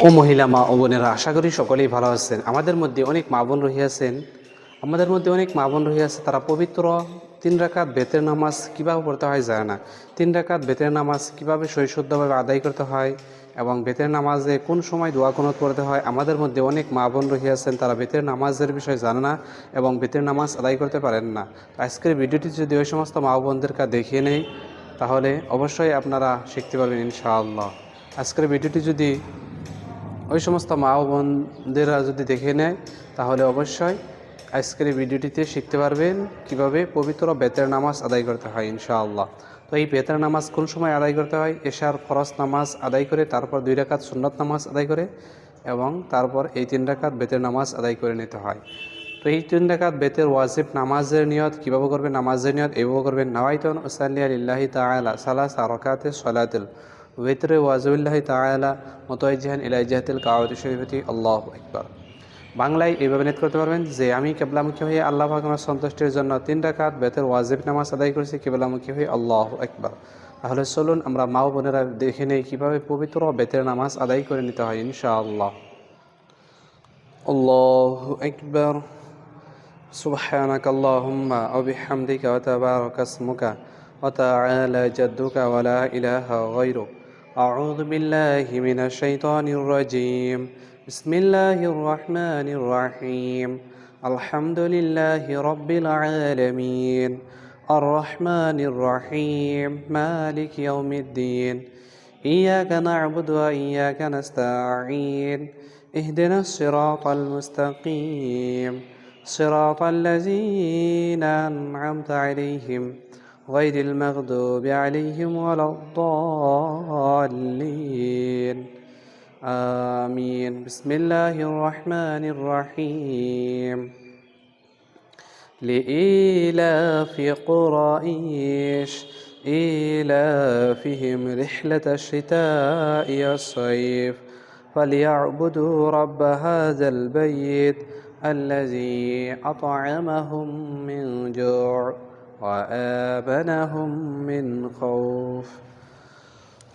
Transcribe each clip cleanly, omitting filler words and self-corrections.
ও মহিলা মা ও বোনেরা, আশা করি সকলেই ভালো আছেন। আমাদের মধ্যে অনেক মা বোন রহিয়াছে, তারা পবিত্র 3 রাকাত বেতের নামাজ কীভাবে পড়তে হয় জানে না। 3 রাকাত বেতের নামাজ কীভাবে সহিশুদ্ধভাবে আদায় করতে হয় এবং বেতের নামাজে কোন সময় দোয়া কুনুত পড়তে হয়, আমাদের মধ্যে অনেক মা বোন রহিয়াছেন, তারা বেতের নামাজের বিষয় জানে না এবং বেতের নামাজ আদায় করতে পারেন না। আজকের ভিডিওটি যদি ওই সমস্ত মা বোনদেরকে দেখিয়ে নেই, তাহলে অবশ্যই আপনারা শিখতে পারবেন ইনশাআল্লাহ। আজকের ভিডিওটি যদি ওই সমস্ত মা ও বোনদেরা যদি দেখে নেয়, তাহলে অবশ্যই আজকের এই ভিডিওটিতে শিখতে পারবেন কিভাবে পবিত্র বেতের নামাজ আদায় করতে হয় ইনশাআল্লাহ। তো এই বেতের নামাজ কোন সময় আদায় করতে হয়? এশার ফরজ নামাজ আদায় করে, তারপর 2 রাকাত সুন্নত নামাজ আদায় করে এবং তারপর এই 3 রাকাত বেতের নামাজ আদায় করে নিতে হয়। তো এই 3 রাকাত বেতের ওয়াজিব নামাজের নিয়ত কীভাবে করবেন? নামাজের নিয়ত এইভাবে করবেন: নাওয়াইতু আন উসাল্লি লিল্লাহি তাআলা সালাসা রাকাতিস সালাতিল ওয়েতরে ওয়াজুল্লাহি তাআলা মুতাওয়াজ্জিহান ইলা জিহাতিল কাবাতি শরীফাতি আল্লাহু আকবার। বাংলায় এইভাবে নিয়ত করতে পারবেন যে আমি কিবলামুখী হয়ে আল্লাহ পাকের সন্তুষ্টির জন্য 3 রাকাত বেতের ওয়াজিব নামাজ আদায় করেছি, কিবলামুখী হয়ে আল্লাহু আকবার। তাহলে চলুন আমরা মা ও বোনেরা দেখে নেই কীভাবে পবিত্র বেতের নামাজ আদায় করে নিতে হয় ইনশাআল্লাহ। আল্লাহু আকবার। সুবহানাকা আল্লাহুম্মা ওয়া বিহামদিকা ওয়া তাবারাকা ইসমুকা ওয়া তাআলা জাদ্দুকা ওয়া লা ইলাহা গায়রুক। আউযু বিল্লাহি মিনাশ শাইতানির রাজীম। বিসমিল্লাহির রহমানির রহিম। আলহামদুলিল্লাহি রাব্বিল আলামিন। আর রহমানির রহিম। মালিকি ইয়াউমিদ্দিন। ইয়াকা না'বুদু ওয়া ইয়াকা নাস্তাঈন। ইহদিনাস সিরাতাল মুস্তাকিম। صراط الذين أنعمت عليهم غير المغضوب عليهم ولا الضالين آمين. بسم الله الرحمن الرحيم. لإيلاف قريش إيلافهم رحلة الشتاء والصيف فليعبدوا رب هذا البيت الذي أطعمهم من جوع وآمنهم من خوف.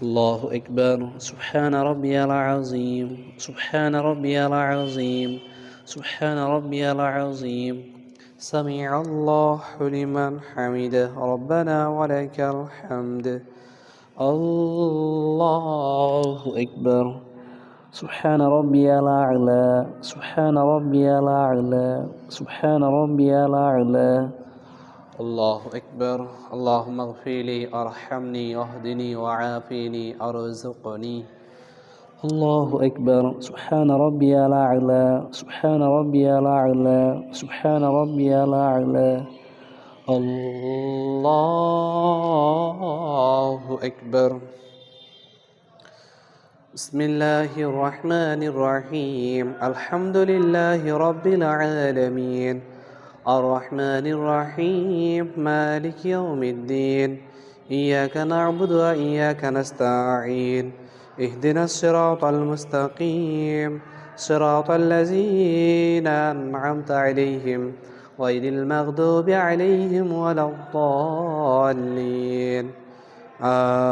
الله أكبر. سبحان ربي العظيم. سبحان ربي العظيم. سبحان ربي العظيم. سمع الله لمن حمده ربنا ولك الحمد. الله أكبر. سبحان ربي الأعلى. سبحان ربي الأعلى. سبحان ربي الأعلى. الله أكبر. اللهم اغفر لي أرحمني واهدني وعافني أرزقني. الله أكبر. سبحان ربي الأعلى. سبحان ربي الأعلى. سبحان ربي الأعلى. الله أكبر. بسم الله الرحمن الرحيم. الحمد لله رب العالمين. الرحمن الرحيم. مالك يوم الدين. إياك نعبد وإياك نستعين. اهدنا الصراط المستقيم. صراط الذين أنعمت عليهم غير المغضوب عليهم ولا الضالين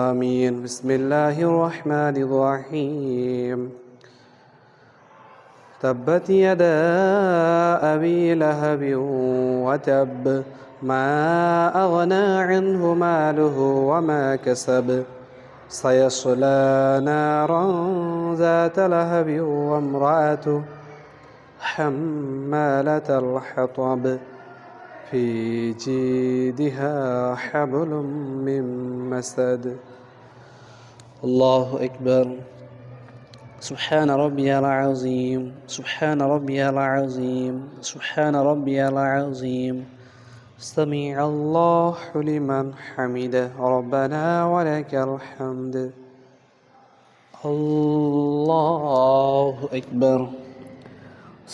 آمين. بسم الله الرحمن الرحيم. تبت يدا أبي لهب وتب ما أغنى عنه ماله وما كسب سيصلى نارا ذات لهب وامرأته حمالة الحطب في جيدها حبل من مسد. الله أكبر. سبحان ربي العظيم. سبحان ربي العظيم. سبحان ربي العظيم. سمع الله لمن حمده ربنا ولك الحمد. الله أكبر.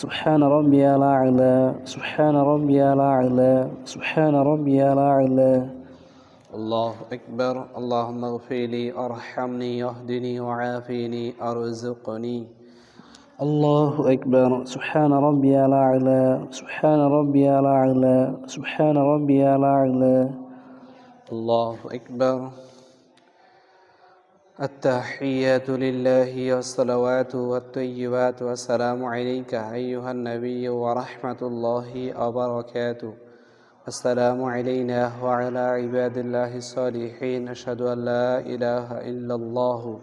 سبحان ربي الأعلى. سبحان ربي الأعلى. سبحان ربي الأعلى. الله أكبر. اللهم اغفر لي أرحمني واهدني وعافني أرزقني. الله أكبر. سبحان ربي الأعلى. سبحان ربي الأعلى. سبحان ربي الأعلى. الله أكبر. التحيات لله والصلوات والطيبات والسلام عليك أيها النبي ورحمة الله وبركاته. السلام علينا وعلى عباد الله الصالحين. أشهد أن لا إله إلا الله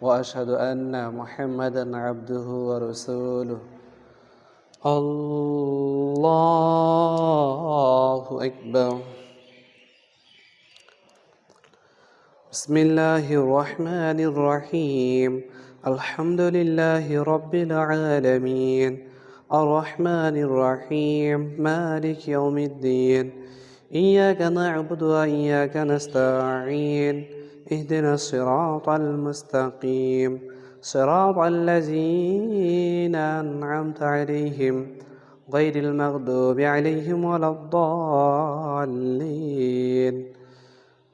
وأشهد أن محمدا عبده ورسوله. الله أكبر. بسم الله الرحمن الرحيم. الحمد لله رب العالمين الرحمن الرحيم مالك يوم الدين. إياك نعبد وإياك نستعين. اهدنا الصراط المستقيم صراط الذين أنعمت عليهم غير المغضوب عليهم ولا الضالين.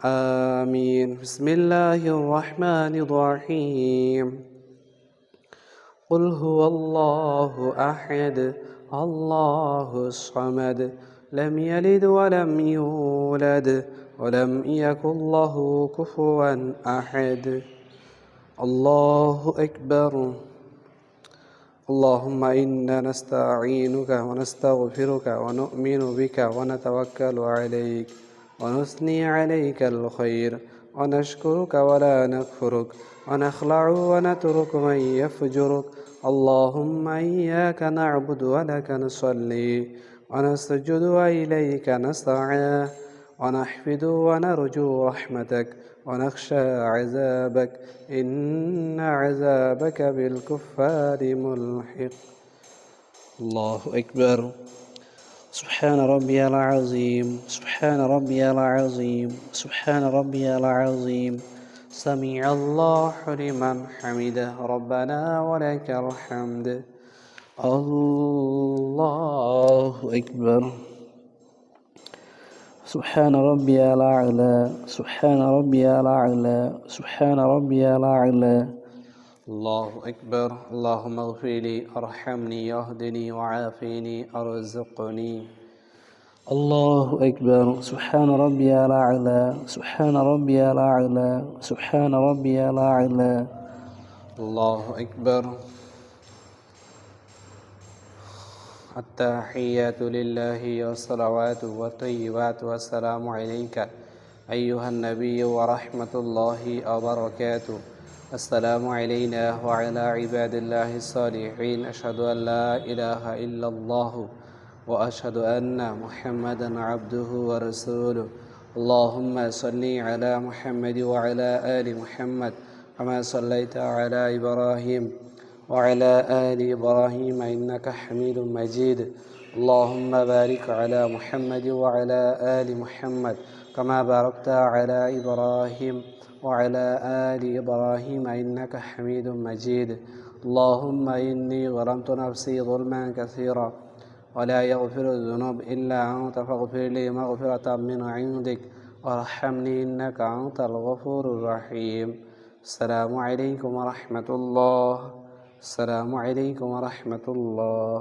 آمين. بسم الله الرحمن الرحيم. قل هو الله أحد الله الصمد لم يلد ولم يولد ولم يكن له كفوا أحد. الله أكبر. اللهم إنا نستعينك ونستغفرك ونؤمن بك ونتوكل عليك ونثني عليك الخير ونشكرك ولا نكفرك ونخلع ونترك من يفجرك. اللهم إياك نعبد ولك نصلي ونسجد وإليك نسعى ونحفد ونرجو رحمتك ونخشى عذابك إن عذابك بالكفار ملحق. الله أكبر. سبحان ربي العظيم سبحان ربي العظيم سبحان ربي العظيم. سمع الله لمن حمده ربنا ولك الحمد. الله أكبر. سبحان ربي الأعلى سبحان ربي الأعلى سبحان ربي الأعلى. الله أكبر. اللهم اغفر لي ارحمني اهدني وعافني ارزقني. الله أكبر. سبحان ربي الأعلى سبحان ربي الأعلى سبحان ربي الأعلى. الله أكبر. التحيات لله والصلوات والطيبات والسلام عليك أيها النبي ورحمة الله وبركاته. السلام علينا وعلى عباد الله الصالحين. أشهد أن لا إله إلا الله وأشهد أن محمدا عبده ورسوله. اللهم صل على محمد وعلى آل محمد كما صليت على إبراهيم وعلى آل إبراهيم إنك حميد مجيد. اللهم بارك على محمد وعلى آل محمد كما باركت على إبراهيم وعلى آل إبراهيم إنك حميد مجيد. اللهم إني ظلمت نفسي ظلما كثيرا ولا يغفر الذنوب إلا أنت فاغفر لي مغفرة من عندك وارحمني إنك أنت الغفور الرحيم. السلام عليكم ورحمة الله. السلام عليكم ورحمة الله.